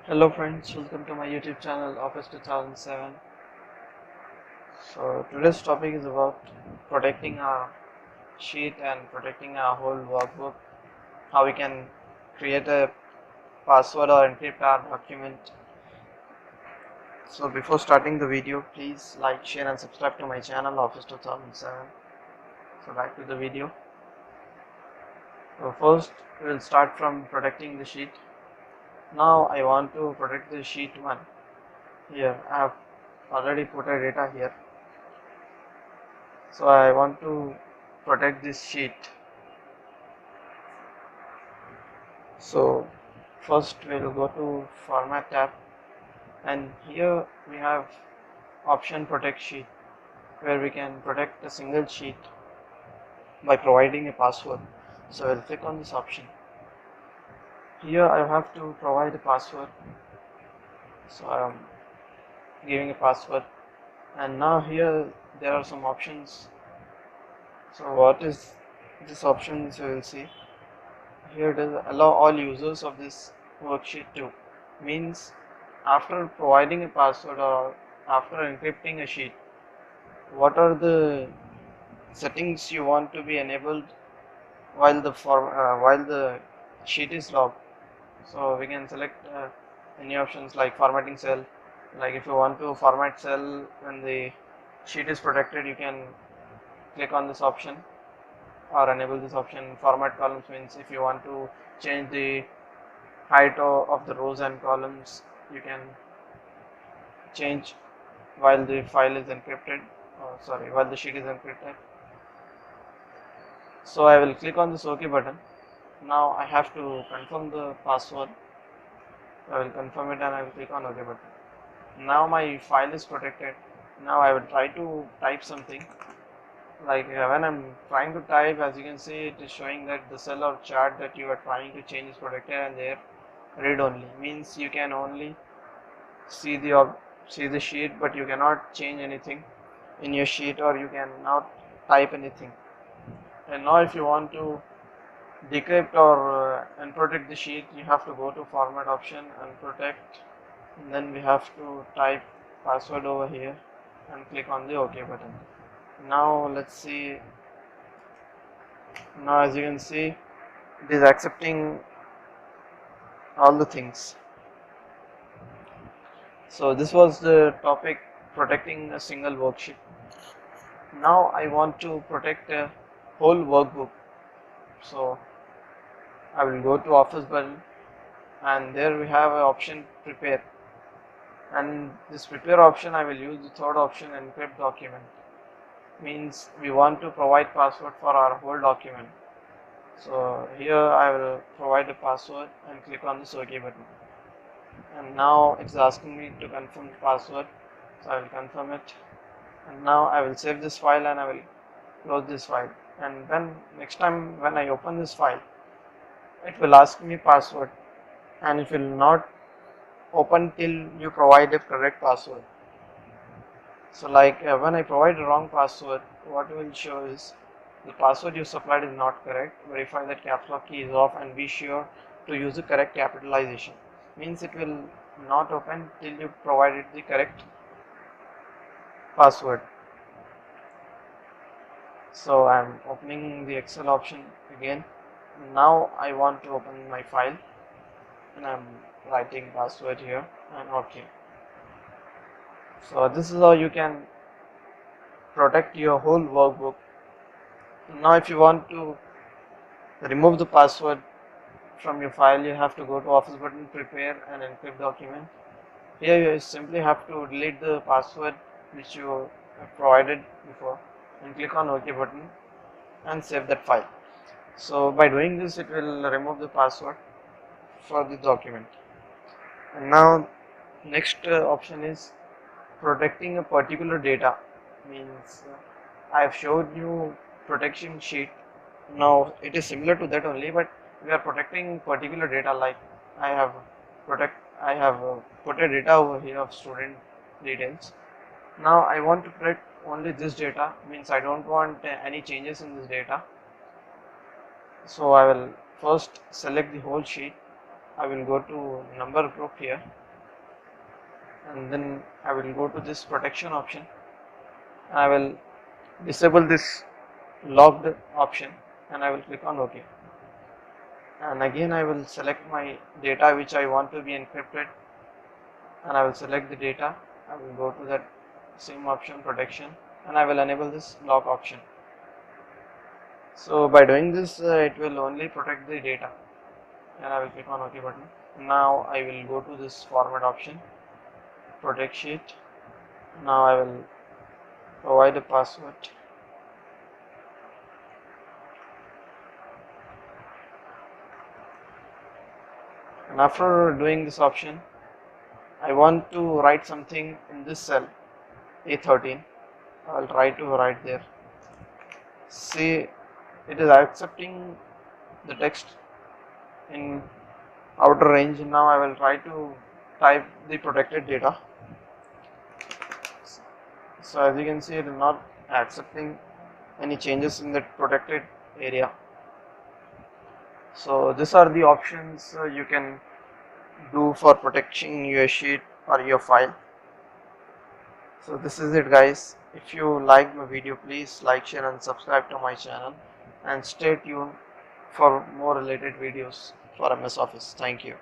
Hello friends, welcome to my YouTube channel Office 2007. So today's topic is about protecting our sheet and protecting our whole workbook, how we can create a password or encrypt our document. So before starting the video, please like, share and subscribe to my channel Office 2007. So back to the video. So first we will start from protecting the sheet. Now I want to protect the sheet 1. Here I have already put a data here. So I want to protect this sheet. So first we'll go to format tab, and here we have option protect sheet, where we can protect a single sheet by providing a password. So I'll click on this option. Here I have to provide a password, so I'm giving a password, and now here there are some options. So what is this option? So we'll see here it is allow all users of this worksheet to, means after providing a password or after encrypting a sheet, what are the settings you want to be enabled while the sheet is logged. So we can select any options like formatting cell. Like if you want to format cell when the sheet is protected, you can click on this option or enable this option. Format columns means if you want to change the height of the rows and columns, you can change while the file is encrypted, while the sheet is encrypted. So I will click on this OK button. Now I have to confirm the password. I will confirm it and I will click on OK button. Now my file is protected. Now I will try to type something. Like when I'm trying to type, as you can see, it is showing that the cell or chart that you are trying to change is protected, and there read only means you can only see the sheet, but you cannot change anything in your sheet, or you cannot type anything. And now if you want to decrypt or unprotect the sheet, you have to go to format option and protect, and then we have to type password over here and click on the OK button. Now let's see. Now as you can see, it is accepting all the things. So this was the topic, protecting a single worksheet. Now I want to protect a whole workbook. So I will go to Office button, and there we have an option prepare, and this prepare option I will use the third option, encrypt document, means we want to provide password for our whole document. So here I will provide a password and click on this OK button, and now it's asking me to confirm the password, so I will confirm it, and now I will save this file and I will close this file. And when next time when I open this file, it will ask me password, and it will not open till you provide a correct password. So like when I provide a wrong password, what will show is the password you supplied is not correct. Verify that caps lock key is off and be sure to use the correct capitalization. Means it will not open till you provided the correct password. So I am opening the Excel option again. Now I want to open my file, and I am writing password here and OK. So this is how you can protect your whole workbook. Now if you want to remove the password from your file, you have to go to Office button, prepare and encrypt document. Here you simply have to delete the password which you have provided before and click on OK button and save that file. So by doing this, it will remove the password for the document. And now next option is protecting a particular data, means I have showed you protection sheet. Now it is similar to that only, but we are protecting particular data. Like I have put a data over here of student details. Now I want to protect only this data, means I don't want any changes in this data. So I will first select the whole sheet, I will go to number group here, and then I will go to this protection option. I will disable this locked option and I will click on OK. And again I will select my data which I want to be encrypted, and I will select the data. I will go to that same option, protection, and I will enable this lock option. So by doing this it will only protect the data, and I will click on OK button. Now I will go to this format option, protect sheet. Now I will provide a password. And after doing this option, I want to write something in this cell A13. I will try to write there. See, it is accepting the text in outer range. Now I will try to type the protected data. So as you can see, it is not accepting any changes in the protected area. So these are the options you can do for protecting your sheet or your file. So this is it, guys. If you like my video, please like, share and subscribe to my channel, and stay tuned for more related videos for MS Office. Thank you.